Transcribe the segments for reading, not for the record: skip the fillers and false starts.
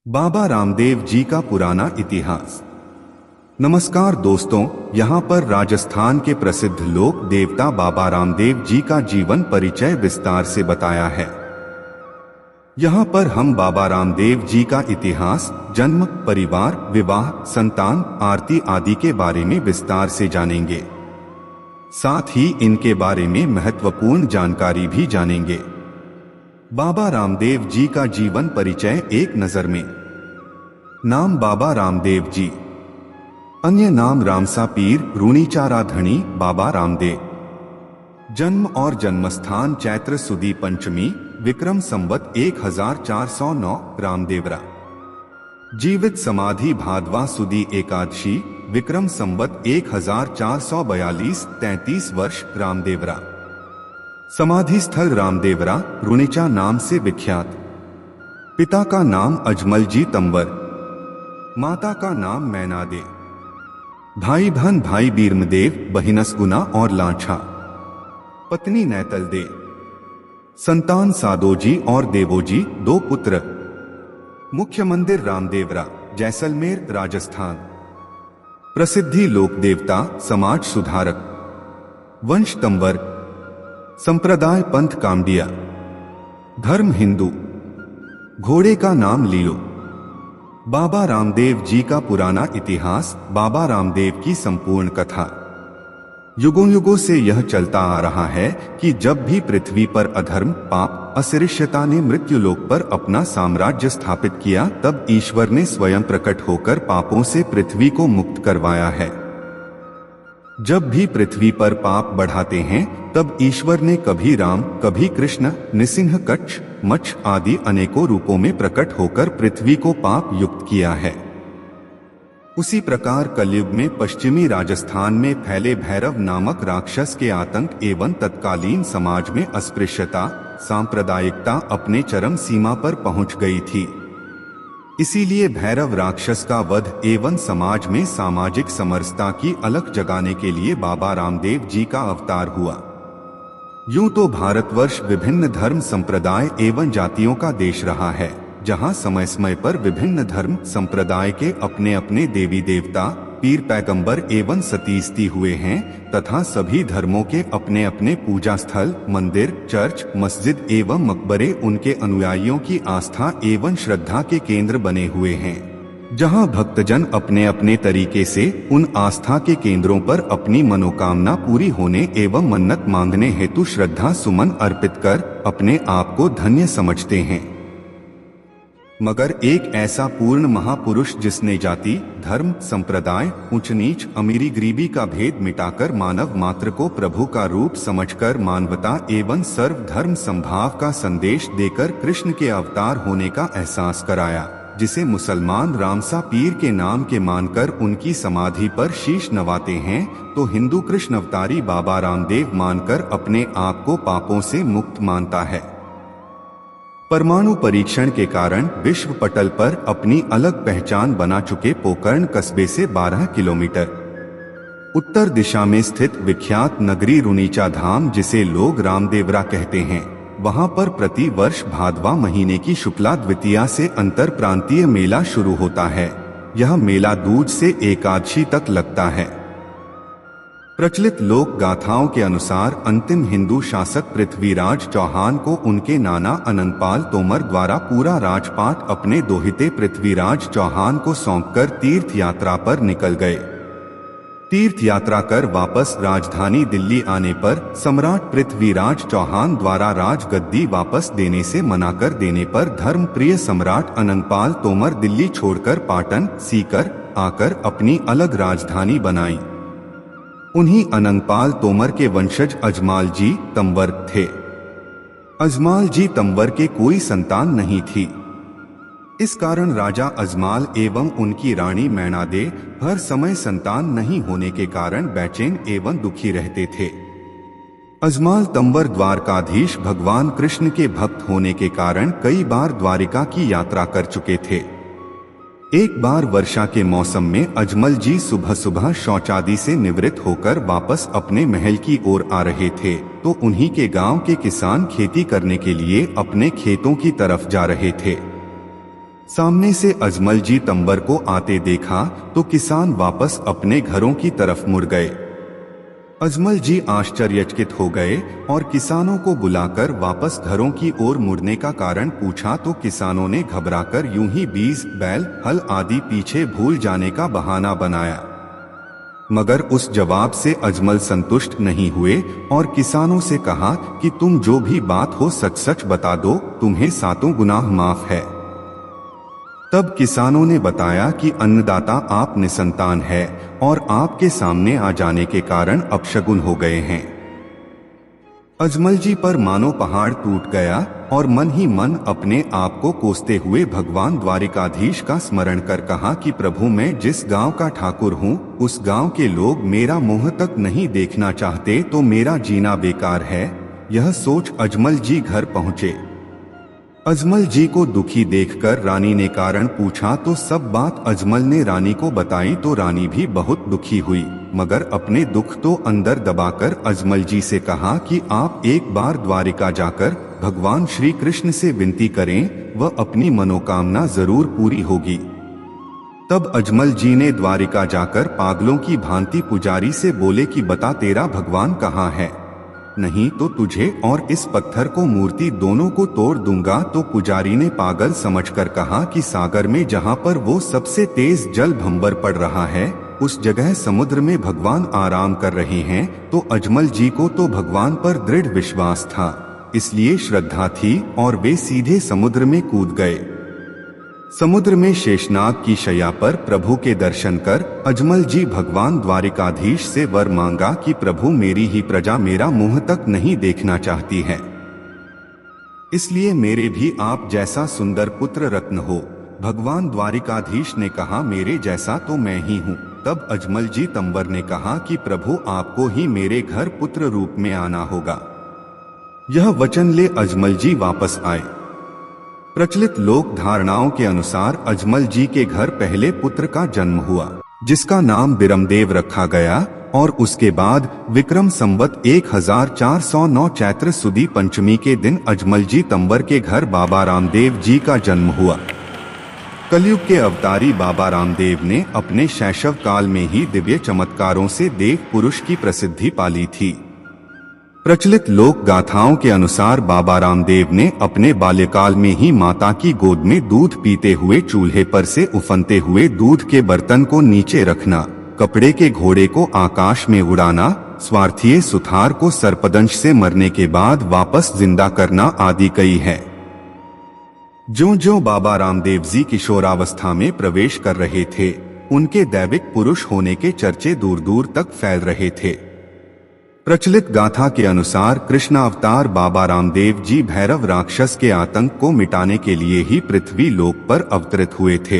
बाबा रामदेव जी का पुराना इतिहास। नमस्कार दोस्तों, यहाँ पर राजस्थान के प्रसिद्ध लोक देवता बाबा रामदेव जी का जीवन परिचय विस्तार से बताया है। यहाँ पर हम बाबा रामदेव जी का इतिहास, जन्म, परिवार, विवाह, संतान, आरती आदि के बारे में विस्तार से जानेंगे। साथ ही इनके बारे में महत्वपूर्ण जानकारी भी जानेंगे। बाबा रामदेव जी का जीवन परिचय एक नजर में। नाम बाबा रामदेव जी, अन्य नाम रामसा पीर, रूणीचारा धणी, बाबा रामदेव। जन्म और जन्मस्थान चैत्र सुदी पंचमी, विक्रम संवत 1409, रामदेवरा। जीवित समाधि भादवा सुदी एकादशी, विक्रम संवत 1442, 33 वर्ष, रामदेवरा। समाधि स्थल रामदेवरा, रूणीचा नाम से विख्यात। पिता का नाम अजमल जी तंवर, माता का नाम मैनादे। भाई बहन भाई बीरमदेव, बहिनस गुना और लांछा। पत्नी नैतल दे। संतान सादोजी और देवोजी, 2 पुत्र। मुख्य मंदिर रामदेवरा, जैसलमेर, राजस्थान। प्रसिद्धि लोक देवता, समाज सुधारक। वंश तंवर। संप्रदाय पंथ कामडिया। धर्म हिंदू। घोड़े का नाम लियो। बाबा रामदेव जी का पुराना इतिहास। बाबा रामदेव की संपूर्ण कथा। युगों युगों से यह चलता आ रहा है कि जब भी पृथ्वी पर अधर्म, पाप, असृष्यता ने मृत्युलोक पर अपना साम्राज्य स्थापित किया, तब ईश्वर ने स्वयं प्रकट होकर पापों से पृथ्वी को मुक्त करवाया है। जब भी पृथ्वी पर पाप बढ़ाते हैं, तब ईश्वर ने कभी राम, कभी कृष्ण, निसिंह, कच्छ, मच्छ आदि अनेकों रूपों में प्रकट होकर पृथ्वी को पाप युक्त किया है। उसी प्रकार कलयुग में पश्चिमी राजस्थान में फैले भैरव नामक राक्षस के आतंक एवं तत्कालीन समाज में अस्पृश्यता, सांप्रदायिकता अपने चरम सीमा पर पहुंच गई थी। इसीलिए भैरव राक्षस का वध एवं समाज में सामाजिक समरसता की अलख जगाने के लिए बाबा रामदेव जी का अवतार हुआ। यूं तो भारतवर्ष विभिन्न धर्म संप्रदाय एवं जातियों का देश रहा है, जहां समय समय पर विभिन्न धर्म संप्रदाय के अपने अपने देवी देवता, पीर पैगंबर एवं सतीस्ती हुए हैं, तथा सभी धर्मों के अपने अपने पूजा स्थल, मंदिर, चर्च, मस्जिद एवं मकबरे उनके अनुयायियों की आस्था एवं श्रद्धा के केंद्र बने हुए हैं, जहां भक्तजन अपने अपने तरीके से उन आस्था के केंद्रों पर अपनी मनोकामना पूरी होने एवं मन्नत मांगने हेतु श्रद्धा सुमन अर्पित कर अपने आप को धन्य समझते हैं। मगर एक ऐसा पूर्ण महापुरुष जिसने जाति, धर्म, संप्रदाय, ऊंच नीच, अमीरी गरीबी का भेद मिटाकर मानव मात्र को प्रभु का रूप समझकर मानवता एवं सर्व धर्म संभाव का संदेश देकर कृष्ण के अवतार होने का एहसास कराया, जिसे मुसलमान रामसा पीर के नाम के मानकर उनकी समाधि पर शीश नवाते हैं, तो हिंदू कृष्ण अवतारी बाबा रामदेव मानकर अपने आप को पापों से मुक्त मानता है। परमाणु परीक्षण के कारण विश्व पटल पर अपनी अलग पहचान बना चुके पोकरण कस्बे से 12 किलोमीटर उत्तर दिशा में स्थित विख्यात नगरी रूणीचा धाम, जिसे लोग रामदेवरा कहते हैं, वहां पर प्रति वर्ष भादवा महीने की शुक्ला द्वितीया से अंतर प्रांतीय मेला शुरू होता है। यह मेला दूज से एकादशी तक लगता है। प्रचलित लोक गाथाओं के अनुसार अंतिम हिंदू शासक पृथ्वीराज चौहान को उनके नाना अनंतपाल तोमर द्वारा पूरा राजपाट अपने दोहिते पृथ्वीराज चौहान को सौंपकर तीर्थ यात्रा पर निकल गए। तीर्थ यात्रा कर वापस राजधानी दिल्ली आने पर सम्राट पृथ्वीराज चौहान द्वारा राजगद्दी वापस देने से मना कर देने पर धर्मप्रिय सम्राट अनंतपाल तोमर दिल्ली छोड़कर पाटन, सीकर आकर अपनी अलग राजधानी बनाई। उन्हीं अनंतपाल तोमर के वंशज अजमाल जी तंवर थे। अजमाल जी तंवर के कोई संतान नहीं थी। इस कारण राजा अजमाल एवं उनकी रानी मैनादे हर समय संतान नहीं होने के कारण बेचैन एवं दुखी रहते थे। अजमाल तंवर द्वारकाधीश भगवान कृष्ण के भक्त होने के कारण कई बार द्वारिका की यात्रा कर चुके थे। एक बार वर्षा के मौसम में अजमल जी सुबह सुबह शौचादि से निवृत्त होकर वापस अपने महल की ओर आ रहे थे, तो उन्हीं के गांव के किसान खेती करने के लिए अपने खेतों की तरफ जा रहे थे। सामने से अजमल जी तंबर को आते देखा तो किसान वापस अपने घरों की तरफ मुड़ गए। अजमल जी आश्चर्यचकित हो गए और किसानों को बुलाकर वापस घरों की ओर मुड़ने का कारण पूछा तो किसानों ने घबराकर यूं ही बीज, बैल, हल आदि पीछे भूल जाने का बहाना बनाया। मगर उस जवाब से अजमल संतुष्ट नहीं हुए और किसानों से कहा कि तुम जो भी बात हो सच सच बता दो, तुम्हें 7 गुनाह माफ है। तब किसानों ने बताया कि अन्नदाता आप निसंतान है और आपके सामने आ जाने के कारण अपशगुन हो गए हैं। अजमल जी पर मानो पहाड़ टूट गया और मन ही मन अपने आप को कोसते हुए भगवान द्वारिकाधीश का स्मरण कर कहा कि प्रभु, मैं जिस गांव का ठाकुर हूँ उस गांव के लोग मेरा मुंह तक नहीं देखना चाहते तो मेरा जीना बेकार है। यह सोच अजमल जी घर पहुँचे। अजमल जी को दुखी देखकर रानी ने कारण पूछा तो सब बात अजमल ने रानी को बताई तो रानी भी बहुत दुखी हुई, मगर अपने दुख तो अंदर दबाकर अजमल जी से कहा कि आप एक बार द्वारिका जाकर भगवान श्री कृष्ण से विनती करें, वह अपनी मनोकामना जरूर पूरी होगी। तब अजमल जी ने द्वारिका जाकर पागलों की भांति पुजारी से बोले कि बता तेरा भगवान कहाँ है, नहीं तो तुझे और इस पत्थर को मूर्ति दोनों को तोड़ दूंगा। तो पुजारी ने पागल समझकर कहा कि सागर में जहाँ पर वो सबसे तेज जल भंबर पड़ रहा है उस जगह समुद्र में भगवान आराम कर रहे हैं। तो अजमल जी को तो भगवान पर दृढ़ विश्वास था, इसलिए श्रद्धा थी और वे सीधे समुद्र में कूद गए। समुद्र में शेषनाग की शैया पर प्रभु के दर्शन कर अजमल जी भगवान द्वारिकाधीश से वर मांगा कि प्रभु, मेरी ही प्रजा मेरा मुंह तक नहीं देखना चाहती है, इसलिए मेरे भी आप जैसा सुंदर पुत्र रत्न हो। भगवान द्वारिकाधीश ने कहा, मेरे जैसा तो मैं ही हूँ। तब अजमल जी तंवर ने कहा कि प्रभु, आपको ही मेरे घर पुत्र रूप में आना होगा। यह वचन ले अजमल जी वापस आए। प्रचलित लोक धारणाओं के अनुसार अजमल जी के घर पहले पुत्र का जन्म हुआ, जिसका नाम बिरमदेव रखा गया और उसके बाद विक्रम संवत 1409 चैत्र सुदी पंचमी के दिन अजमल जी तंवर के घर बाबा रामदेव जी का जन्म हुआ। कलयुग के अवतारी बाबा रामदेव ने अपने शैशव काल में ही दिव्य चमत्कारों से देव पुरुष की प्रसिद्धि पाली थी। प्रचलित लोक गाथाओं के अनुसार बाबा रामदेव ने अपने बाल्यकाल में ही माता की गोद में दूध पीते हुए चूल्हे पर से उफनते हुए दूध के बर्तन को नीचे रखना, कपड़े के घोड़े को आकाश में उड़ाना, स्वार्थी सुथार को सर्पदंश से मरने के बाद वापस जिंदा करना आदि कई है। ज्यों-ज्यों बाबा रामदेव जी किशोरावस्था में प्रवेश कर रहे थे, उनके दैविक पुरुष होने के चर्चे दूर दूर तक फैल रहे थे। प्रचलित गाथा के अनुसार कृष्णावतार बाबा रामदेव जी भैरव राक्षस के आतंक को मिटाने के लिए ही पृथ्वी लोक पर अवतरित हुए थे।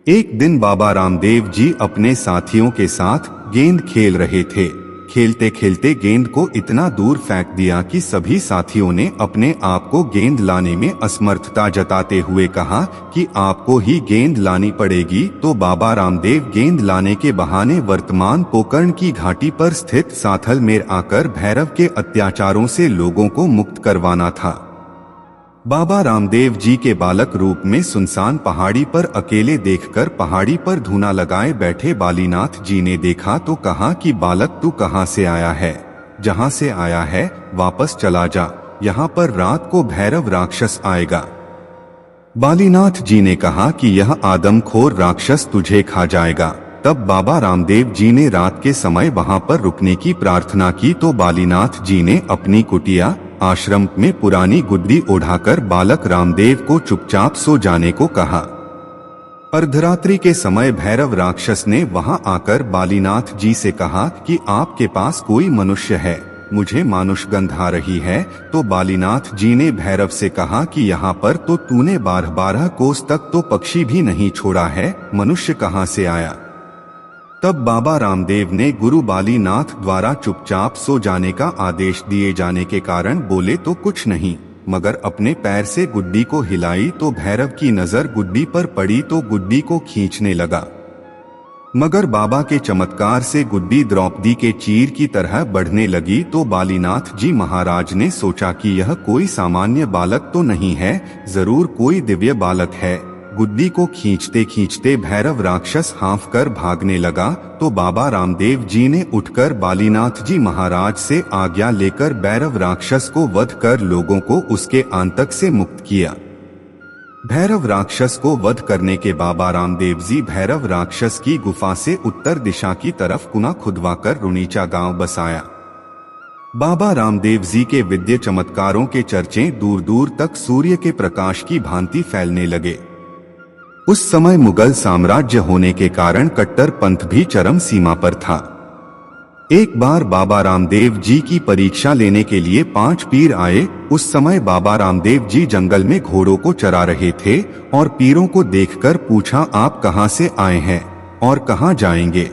एक दिन बाबा रामदेव जी अपने साथियों के साथ गेंद खेल रहे थे। खेलते खेलते गेंद को इतना दूर फेंक दिया कि सभी साथियों ने अपने आप को गेंद लाने में असमर्थता जताते हुए कहा कि आपको ही गेंद लानी पड़ेगी। तो बाबा रामदेव गेंद लाने के बहाने वर्तमान पोकर्ण की घाटी पर स्थित साथल में आकर भैरव के अत्याचारों से लोगों को मुक्त करवाना था। बाबा रामदेव जी के बालक रूप में सुनसान पहाड़ी पर अकेले देखकर पहाड़ी पर धूना लगाए बैठे बालीनाथ जी ने देखा तो कहा कि बालक, तू कहाँ से आया है? जहाँ से आया है वापस चला जा, यहाँ पर रात को भैरव राक्षस आएगा। बालीनाथ जी ने कहा कि यह आदमखोर राक्षस तुझे खा जाएगा। तब बाबा रामदेव जी ने रात के समय वहां पर रुकने की प्रार्थना की तो बालीनाथ जी ने अपनी कुटिया आश्रम में पुरानी गुड्डी ओढ़ाकर बालक रामदेव को चुपचाप सो जाने को कहा। अर्धरात्रि के समय भैरव राक्षस ने वहां आकर बालीनाथ जी से कहा कि आपके पास कोई मनुष्य है, मुझे मानुष गंध आ रही है। तो बालीनाथ जी ने भैरव से कहा कि यहाँ पर तो तूने 12 कोस तक तो पक्षी भी नहीं छोड़ा है, मनुष्य कहाँ से आया? तब बाबा रामदेव ने गुरु बालीनाथ द्वारा चुपचाप सो जाने का आदेश दिए जाने के कारण बोले तो कुछ नहीं, मगर अपने पैर से गुड्डी को हिलाई तो भैरव की नजर गुड्डी पर पड़ी तो गुड्डी को खींचने लगा। मगर बाबा के चमत्कार से गुड्डी द्रौपदी के चीर की तरह बढ़ने लगी। तो बालीनाथ जी महाराज ने सोचा कि यह कोई सामान्य बालक तो नहीं है, जरूर कोई दिव्य बालक है। गुद्दी को खींचते खींचते भैरव राक्षस हाँफकर भागने लगा तो बाबा रामदेव जी ने उठकर बालीनाथ जी महाराज से आज्ञा लेकर भैरव राक्षस को वध कर लोगों को उसके आतंक से मुक्त किया। भैरव राक्षस को वध करने के बाबा रामदेव जी भैरव राक्षस की गुफा से उत्तर दिशा की तरफ कुआं खुदवाकर रुणीचा गांव बसाया। बाबा रामदेव जी के विद्या चमत्कारों के चर्चे दूर दूर तक सूर्य के प्रकाश की भांति फैलने लगे। उस समय मुगल साम्राज्य होने के कारण कट्टर पंथ भी चरम सीमा पर था। एक बार बाबा रामदेव जी की परीक्षा लेने के लिए 5 पीर आए। उस समय बाबा रामदेव जी जंगल में घोड़ों को चरा रहे थे और पीरों को देखकर पूछा, आप कहां से आए हैं और कहां जाएंगे?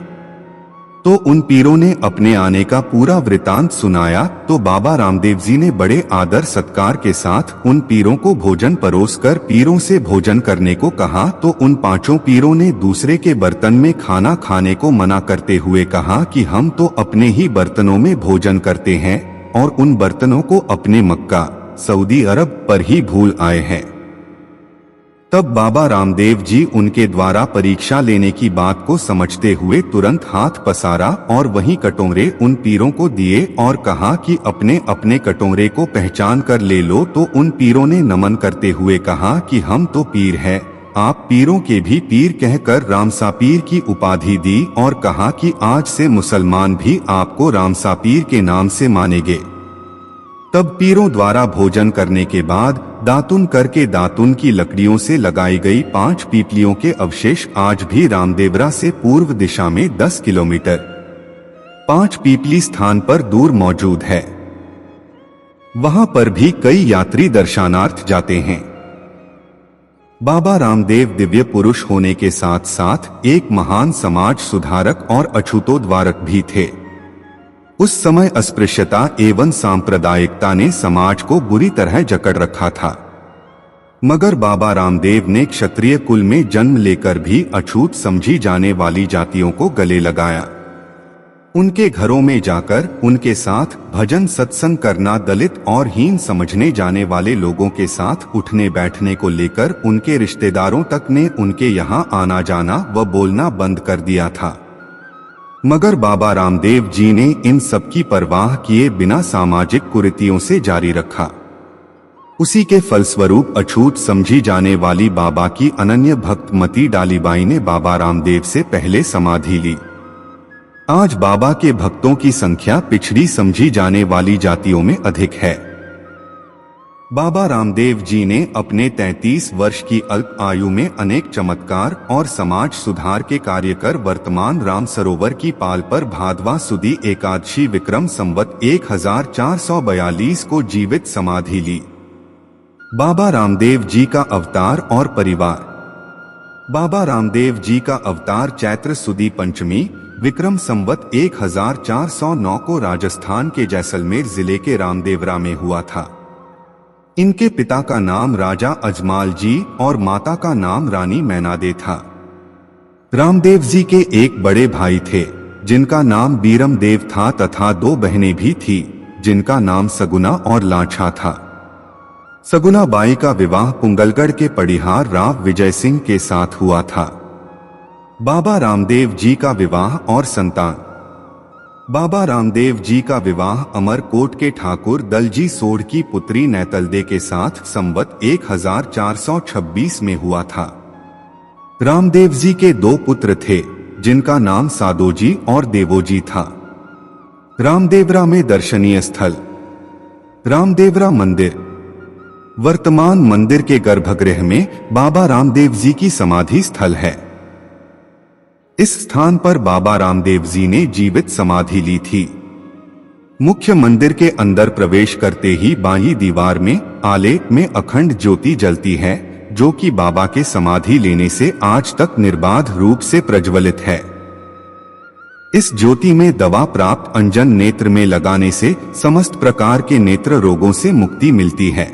तो उन पीरों ने अपने आने का पूरा वृतांत सुनाया तो बाबा रामदेव जी ने बड़े आदर सत्कार के साथ उन पीरों को भोजन परोसकर पीरों से भोजन करने को कहा। तो उन 5 पीरों ने दूसरे के बर्तन में खाना खाने को मना करते हुए कहा कि हम तो अपने ही बर्तनों में भोजन करते हैं और उन बर्तनों को अपने मक्का सऊदी अरब पर ही भूल आए हैं। तब बाबा रामदेव जी उनके द्वारा परीक्षा लेने की बात को समझते हुए तुरंत हाथ पसारा और वही कटोरे उन पीरों को दिए और कहा कि अपने अपने कटोरे को पहचान कर ले लो। तो उन पीरों ने नमन करते हुए कहा कि हम तो पीर हैं, आप पीरों के भी पीर कहकर रामसापीर की उपाधि दी और कहा कि आज से मुसलमान भी आपको रामसापीर के नाम से मानेंगे। तब पीरों द्वारा भोजन करने के बाद दातुन करके दातुन की लकड़ियों से लगाई गई 5 पीपलियों के अवशेष आज भी रामदेवरा से पूर्व दिशा में 10 किलोमीटर 5 पीपली स्थान पर दूर मौजूद है। वहां पर भी कई यात्री दर्शनार्थ जाते हैं। बाबा रामदेव दिव्य पुरुष होने के साथ साथ एक महान समाज सुधारक और अछूतोद्वारक भी थे। उस समय अस्पृश्यता एवं सांप्रदायिकता ने समाज को बुरी तरह जकड़ रखा था, मगर बाबा रामदेव ने क्षत्रिय कुल में जन्म लेकर भी अछूत समझी जाने वाली जातियों को गले लगाया। उनके घरों में जाकर उनके साथ भजन सत्संग करना, दलित और हीन समझने जाने वाले लोगों के साथ उठने बैठने को लेकर उनके रिश्तेदारों तक ने उनके यहाँ आना जाना व बोलना बंद कर दिया था। मगर बाबा रामदेव जी ने इन सब की परवाह किए बिना सामाजिक कुरीतियों से जारी रखा। उसी के फलस्वरूप अछूत समझी जाने वाली बाबा की अनन्य भक्त मती डालीबाई ने बाबा रामदेव से पहले समाधि ली। आज बाबा के भक्तों की संख्या पिछड़ी समझी जाने वाली जातियों में अधिक है। बाबा रामदेव जी ने अपने 33 वर्ष की अल्प आयु में अनेक चमत्कार और समाज सुधार के कार्य कर वर्तमान राम सरोवर की पाल पर भादवा सुदी एकादशी विक्रम संवत 1442 को जीवित समाधि ली। बाबा रामदेव जी का अवतार और परिवार। बाबा रामदेव जी का अवतार चैत्र सुदी पंचमी विक्रम संवत 1409 को राजस्थान के जैसलमेर जिले के रामदेवरा में हुआ था। इनके पिता का नाम राजा अजमाल जी और माता का नाम रानी मैनादे था। रामदेव जी के एक बड़े भाई थे जिनका नाम बीरम देव था तथा 2 बहनें भी थी जिनका नाम सगुना और लाछा था। सगुना बाई का विवाह पुंगलगढ़ के पड़िहार राव विजय सिंह के साथ हुआ था। बाबा रामदेव जी का विवाह और संतान। बाबा रामदेव जी का विवाह अमरकोट के ठाकुर दलजी सोढ़ की पुत्री नैतलदे के साथ संवत 1426 में हुआ था। रामदेव जी के 2 पुत्र थे जिनका नाम सादोजी और देवोजी था। रामदेवरा में दर्शनीय स्थल। रामदेवरा मंदिर। वर्तमान मंदिर के गर्भगृह में बाबा रामदेव जी की समाधि स्थल है। इस स्थान पर बाबा रामदेव जी ने जीवित समाधि ली थी। मुख्य मंदिर के अंदर प्रवेश करते ही बाईं दीवार में आले में अखंड ज्योति जलती है जो कि बाबा के समाधि लेने से आज तक निर्बाध रूप से प्रज्वलित है। इस ज्योति में दवा प्राप्त अंजन नेत्र में लगाने से समस्त प्रकार के नेत्र रोगों से मुक्ति मिलती है।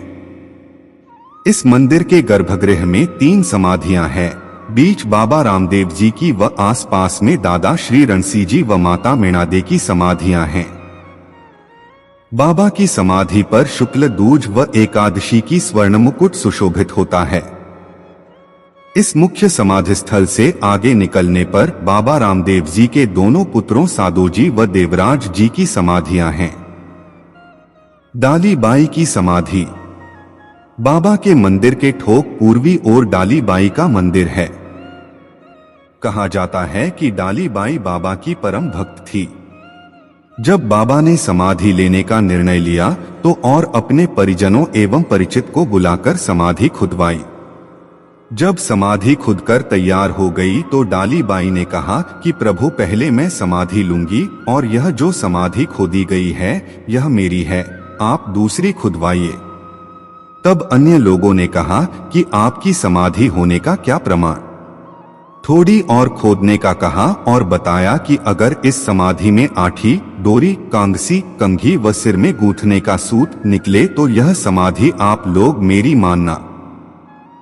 इस मंदिर के गर्भगृह में 3 समाधियां हैं। बीच बाबा रामदेव जी की व आसपास में दादा श्री रणसी जी व माता मेणादे की समाधियां हैं। बाबा की समाधि पर शुक्ल दूज व एकादशी की स्वर्ण मुकुट सुशोभित होता है। इस मुख्य समाधि स्थल से आगे निकलने पर बाबा रामदेव जी के दोनों पुत्रों सादोजी व देवराज जी की समाधियां हैं। डालीबाई की समाधि। बाबा के मंदिर के ठोक पूर्वी ओर डालीबाई का मंदिर है। कहा जाता है कि डालीबाई बाबा की परम भक्त थी। जब बाबा ने समाधि लेने का निर्णय लिया तो और अपने परिजनों एवं परिचित को बुलाकर समाधि खुदवाई। जब समाधि खुदकर तैयार हो गई तो डालीबाई ने कहा कि प्रभु पहले मैं समाधि लूंगी और यह जो समाधि खोदी गई है यह मेरी है, आप दूसरी खुदवाइए। तब अन्य लोगों ने कहा कि आपकी समाधि होने का क्या प्रमाण। थोड़ी और खोदने का कहा और बताया कि अगर इस समाधि में आठी, डोरी, कांगसी, कंघी व सिर में गूंथने का सूत निकले तो यह समाधि आप लोग मेरी मानना।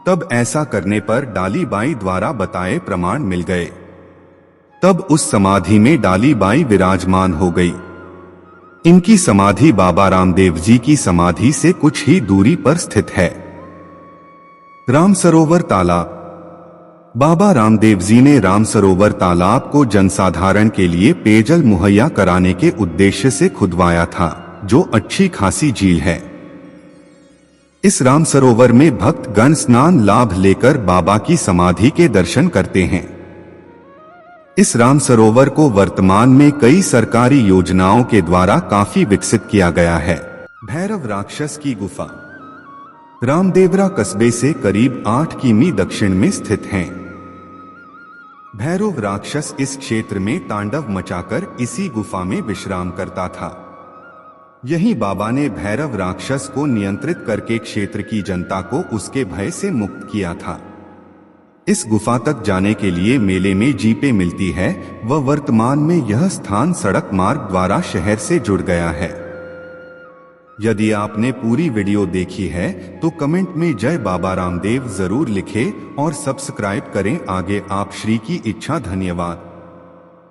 तब ऐसा करने पर डालीबाई द्वारा बताए प्रमाण मिल गए। तब उस समाधि में डालीबाई विराजमान हो गई। इनकी समाधि बाबा रामदेव जी की समाधि से कुछ ही दूरी पर स्थित है। रामसरोवर तालाब। बाबा रामदेव जी ने रामसरोवर तालाब को जनसाधारण के लिए पेयजल मुहैया कराने के उद्देश्य से खुदवाया था, जो अच्छी खासी झील है। इस रामसरोवर में भक्त गण स्नान लाभ लेकर बाबा की समाधि के दर्शन करते हैं। इस रामसरोवर को वर्तमान में कई सरकारी योजनाओं के द्वारा काफी विकसित किया गया है। भैरव राक्षस की गुफा। रामदेवरा कस्बे से करीब 8 किमी दक्षिण में स्थित हैं। भैरव राक्षस इस क्षेत्र में तांडव मचाकर इसी गुफा में विश्राम करता था। यही बाबा ने भैरव राक्षस को नियंत्रित करके क्षेत्र की जनता को उसके भय से मुक्त किया था। इस गुफा तक जाने के लिए मेले में जीपें मिलती है व वर्तमान में यह स्थान सड़क मार्ग द्वारा शहर से जुड़ गया है। यदि आपने पूरी वीडियो देखी है तो कमेंट में जय बाबा रामदेव जरूर लिखें और सब्सक्राइब करें। आगे आप श्री की इच्छा। धन्यवाद।